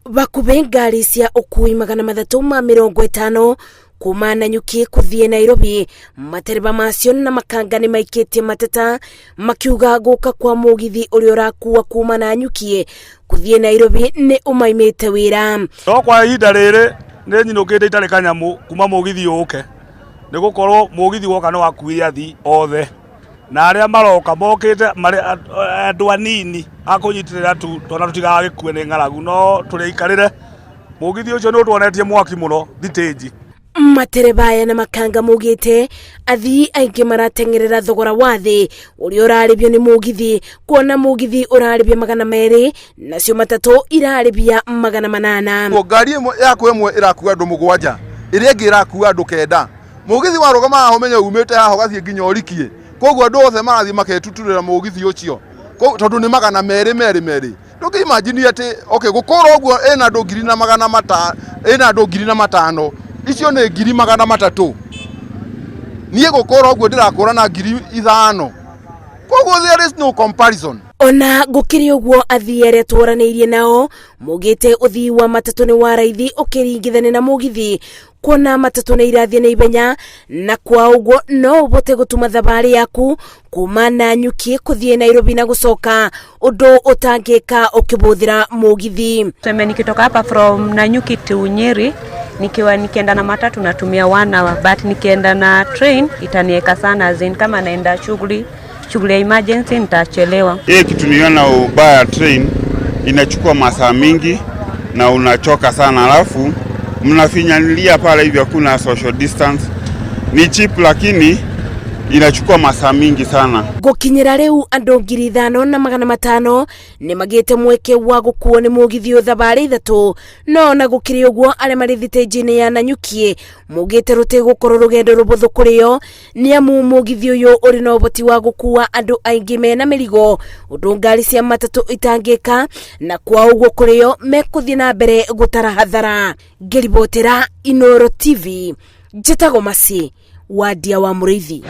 Bakube ngari cia ukui 350 kuma Nanyuki kuthie Nairobi. Matereba macio na makanga ni maikitie mateta makiuga guka kwa mũgithi ũrĩa ũrakuwa kuma Nanyuki kuthie Nairobi ni umaimite wira. No kwa ihinda rĩrĩ nĩ nyinũkĩte itarĩ kanyamu kuma mũgithi ũke. Nĩ gũkorwo mũgithi woka no akuire athi othe. Na arĩa maroka mokĩte andũ anini akũnyitirĩra tu tona tutigagĩkue nĩ ng'aragu no tũrĩikarĩre mũgithi ũcio nĩ ũtuonetie mwaki mũno thitĩnji. Matereba na makanga mugite athii aingĩ maratengerera thogora wa thĩ ũrĩa ũrarĩhio nĩ mũgithi, kuona mũgithi ũrarĩhia 200 nacio matatũ irarĩhia 800. Ngari ĩmwe ĩrakuua andũ 7 ĩrĩa ĩngĩ ĩrakuua andũ 9. Mũgithi warũgama haho menye umĩte haho gathie nginya ũrikie. Koguo andũ othe marathiĩ maketuturĩra mũgithi ũcio tondũ nĩ 200 ndũngĩ imagine atĩ okay gũkorwo ũguo ĩna andũ 500 ĩna andũ 5,000 icio nĩ 300,000 niĩ gũkorwo ũguo ndĩrakũra na 5,000 koguo there is no comparison. Ona gũkĩrĩ ũguo athii arĩa twaranĩirie nao mugite ũthii wa matatũ nĩ wa raithi ũkĩringithania na mũgithi, kuona matatũ nĩ irathiĩ na ibenya na kwa ũguo no ũbote gũtuma thabarĩ yaku kuma Nanyuki kuthie Nairobi na gũcoka ũndũ ũtangĩka ũkĩbũthĩra mũgithi. Tuseme nikitoka hapa from Nanyuki to Nyeri nikienda na matatu natumia 1 hour, but nikienda na train itanieka sana zin kama naenda shughuli ya emergency nitachelewa. Hii kitu niona ubaya, train inachukua masaa mingi na unachoka sana, alafu mnafinyanilia pale hivyo kuna social distance. Ni cheap lakini inachukua masaa mingi sana. Gukinyira riu andũ 5,500 ni magite mweke wa gũkuo nĩ mũgithi thabarĩ 3, no na gũkĩrĩ ũguo arĩa marĩ thitĩnji-inĩ ya Nanyuki mugite rũtĩ gũkorwo rũgendo rũbũthũ kũrĩo nĩ amu mũgithi ũyũ ũrĩ na ũboti wa gũkuwa andũ aingĩ mena mĩrigo ũndũ ngari cia matatũ itangĩka, na kwa ũguo kũrĩo mekũthiĩ na mbere gũtara hathara. Ngĩribotera Inooro TV, njĩtagwo Masi wa Dia wa Mũrĩithi.